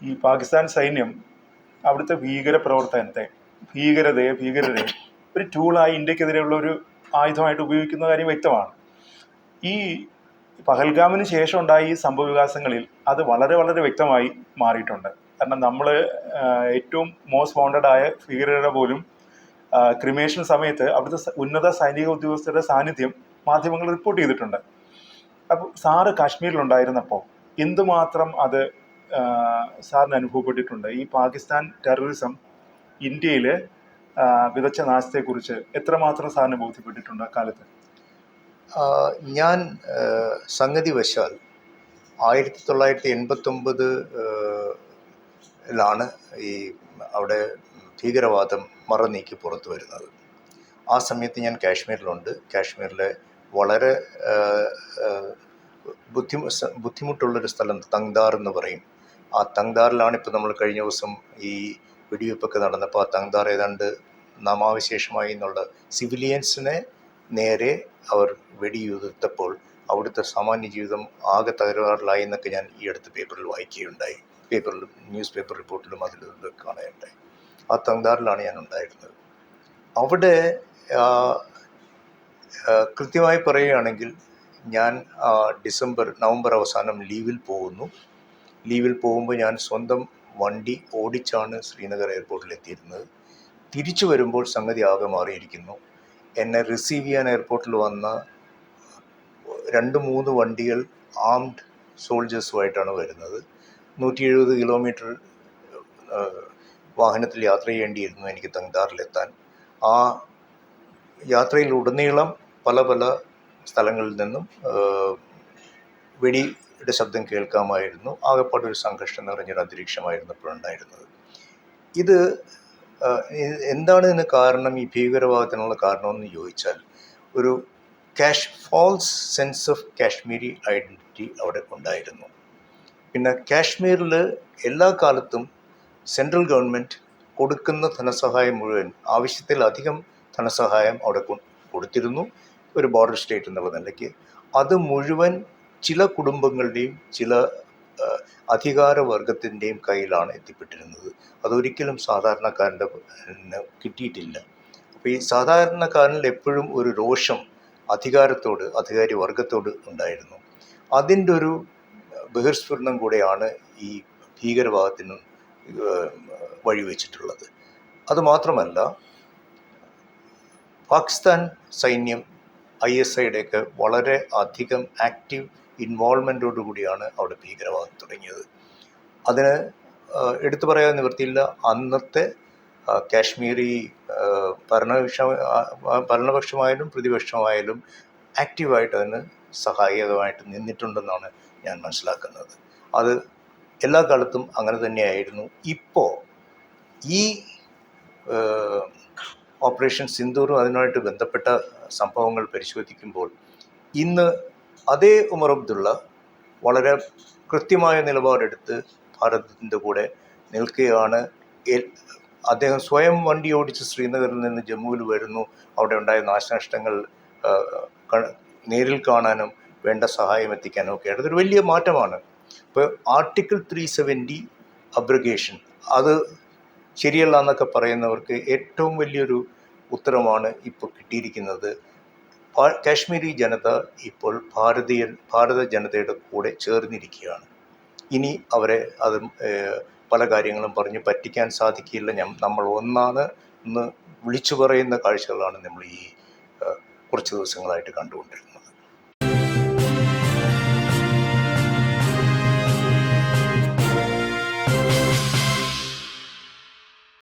ഈ പാകിസ്ഥാൻ സൈന്യം അവിടുത്തെ ഭീകരതയെ ഒരു ടൂളായി ഇന്ത്യക്കെതിരെയുള്ള ഒരു ആയുധമായിട്ട് ഉപയോഗിക്കുന്ന കാര്യം വ്യക്തമാണ്. ഈ പഹൽഗാമിന് ശേഷം ഉണ്ടായ ഈ സംഭവവികാസങ്ങളിൽ അത് വളരെ വളരെ വ്യക്തമായി മാറിയിട്ടുണ്ട്. കാരണം നമ്മൾ ഏറ്റവും മോസ്റ്റ് വോണ്ടഡ് ആയ ഭീകരരുടെ പോലും ക്രിമേഷൻ സമയത്ത് അവിടുത്തെ ഉന്നത സൈനിക ഉദ്യോഗസ്ഥരുടെ സാന്നിധ്യം മാധ്യമങ്ങൾ റിപ്പോർട്ട് ചെയ്തിട്ടുണ്ട്. അപ്പോൾ സാറ് കാശ്മീരിലുണ്ടായിരുന്നപ്പോൾ എന്തുമാത്രം അത് സാറിന് അനുഭവപ്പെട്ടിട്ടുണ്ട്? ഈ പാകിസ്ഥാൻ ടെററിസം ഇന്ത്യയിൽ വിതച്ച നാശത്തെക്കുറിച്ച് എത്രമാത്രം സാറിന് ബോധ്യപ്പെട്ടിട്ടുണ്ട് അക്കാലത്ത്? ഞാൻ സംഗതി വശാൽ 1989 ഈ അവിടെ ഭീകരവാദം മറനീക്കി പുറത്തു വരുന്നത്. ആ സമയത്ത് ഞാൻ കാശ്മീരിലുണ്ട്. കാശ്മീരിലെ വളരെ ബുദ്ധിമുട്ടുള്ളൊരു സ്ഥലം തങ്താർ എന്ന് പറയും. ആ തങ്താറിലാണ് ഇപ്പോൾ നമ്മൾ കഴിഞ്ഞ ദിവസം ഈ വെടിവെപ്പൊക്കെ നടന്നപ്പോൾ ആ തങ്താർ ഏതാണ്ട് നാമാവശേഷമായി എന്നുള്ള സിവിലിയൻസിനെ നേരെ അവർ വെടിയുതിർത്തപ്പോൾ അവിടുത്തെ സാമാന്യ ജീവിതം ആകെ തകരാറിലായി എന്നൊക്കെ ഞാൻ ഈ അടുത്ത് പേപ്പറിൽ വായിക്കുകയുണ്ടായി. ന്യൂസ് പേപ്പർ റിപ്പോർട്ടിലും അതിലും കാണുകയുണ്ടായി. ആ തങ്താറിലാണ് ഞാൻ ഉണ്ടായിരുന്നത്. അവിടെ കൃത്യമായി പറയുകയാണെങ്കിൽ ഞാൻ നവംബർ അവസാനം ലീവിൽ പോകുമ്പോൾ ഞാൻ സ്വന്തം വണ്ടി ഓടിച്ചാണ് ശ്രീനഗർ എയർപോർട്ടിൽ എത്തിയിരുന്നത്. തിരിച്ചു വരുമ്പോൾ സംഗതി ആകെ മാറിയിരിക്കുന്നു. എന്നെ റിസീവ് ചെയ്യാൻ എയർപോർട്ടിൽ വന്ന 2-3 വണ്ടികൾ ആംഡ് സോൾജേഴ്സുമായിട്ടാണ് വരുന്നത്. 170 കിലോമീറ്റർ വാഹനത്തിൽ യാത്ര ചെയ്യേണ്ടിയിരുന്നു എനിക്ക് തങ്താറിലെത്താൻ. ആ യാത്രയിലുടനീളം പല സ്ഥലങ്ങളിൽ നിന്നും വെടിയുടെ ശബ്ദം കേൾക്കാമായിരുന്നു. ആകെപ്പാടൊരു സംഘർഷം നിറഞ്ഞൊരു അന്തരീക്ഷമായിരുന്നു ഇപ്പോഴുണ്ടായിരുന്നത്. ഇത് എന്താണ് ഇതിന് കാരണം, ഈ ഭീകരവാദത്തിനുള്ള കാരണമെന്ന് ചോദിച്ചാൽ ഒരു false sense of Kashmiri identity അവിടെ ഉണ്ടായിരുന്നു. പിന്നെ കാശ്മീരിൽ എല്ലാ കാലത്തും സെൻട്രൽ ഗവൺമെൻറ് കൊടുക്കുന്ന ധനസഹായം മുഴുവൻ, ആവശ്യത്തിലധികം ധനസഹായം അവിടെ കൊടുത്തിരുന്നു ഒരു ബോർഡർ സ്റ്റേറ്റ് എന്നുള്ള നിലയ്ക്ക്. അത് മുഴുവൻ ചില കുടുംബങ്ങളുടെയും ചില അധികാരവർഗത്തിൻ്റെയും കയ്യിലാണ് എത്തിപ്പെട്ടിരുന്നത്. അതൊരിക്കലും സാധാരണക്കാരൻ്റെ കിട്ടിയിട്ടില്ല. അപ്പോൾ ഈ സാധാരണക്കാരനിൽ എപ്പോഴും ഒരു രോഷം അധികാരി വർഗത്തോട് ഉണ്ടായിരുന്നു. അതിൻ്റെ ഒരു ബഹിർസ്ഫുരണം കൂടെയാണ് ഈ ഭീകരവാദത്തിന് വഴിവെച്ചിട്ടുള്ളത്. അതുമാത്രമല്ല, പാകിസ്ഥാൻ സൈന്യം ISIയുടെയൊക്കെ വളരെ അധികം ആക്റ്റീവ് ഇൻവോൾവ്മെൻറ്റോടുകൂടിയാണ് അവിടെ ഭീകരവാദം തുടങ്ങിയത്. അതിന് എടുത്തു പറയാൻ നിവൃത്തിയില്ല. അന്നത്തെ കാശ്മീരി ഭരണപക്ഷമായാലും പ്രതിപക്ഷമായാലും ആക്റ്റീവായിട്ട് അതിന് സഹായകമായിട്ട് നിന്നിട്ടുണ്ടെന്നാണ് ഞാൻ മനസ്സിലാക്കുന്നത്. അത് എല്ലാ കാലത്തും അങ്ങനെ തന്നെയായിരുന്നു. ഇപ്പോൾ ഈ ഓപ്പറേഷൻ സിന്ദൂറും അതിനുമായിട്ട് ബന്ധപ്പെട്ട സംഭവങ്ങൾ പരിശോധിക്കുമ്പോൾ ഇന്ന് അതേ ഉമർ അബ്ദുള്ള വളരെ കൃത്യമായ നിലപാടെടുത്ത് ഭാരതത്തിൻ്റെ കൂടെ നിൽക്കുകയാണ്. അദ്ദേഹം സ്വയം വണ്ടി ഓടിച്ച് ശ്രീനഗറിൽ നിന്ന് ജമ്മുവിൽ വരുന്നു. അവിടെ ഉണ്ടായ നാശനഷ്ടങ്ങൾ നേരിൽ കാണാനും വേണ്ട സഹായം എത്തിക്കാനും ഒക്കെ അതൊരു വലിയ മാറ്റമാണ്. ഇപ്പോൾ ആർട്ടിക്കിൾ 370 അബ്രഗേഷൻ അത് ശരിയല്ല എന്നൊക്കെ പറയുന്നവർക്ക് ഏറ്റവും വലിയൊരു ഉത്തരമാണ് ഇപ്പോൾ കിട്ടിയിരിക്കുന്നത്. കാശ്മീരി ജനത ഇപ്പോൾ ഭാരത ജനതയുടെ കൂടെ ചേർന്നിരിക്കുകയാണ്. ഇനി അവരെ അത് പല കാര്യങ്ങളും പറഞ്ഞ് പറ്റിക്കാൻ സാധിക്കില്ല. നമ്മൾ ഒന്നാണ് എന്ന് വിളിച്ചു പറയുന്ന കാഴ്ചകളാണ് നമ്മൾ ഈ കുറച്ച് ദിവസങ്ങളായിട്ട് കണ്ടുകൊണ്ടിരുന്നത്.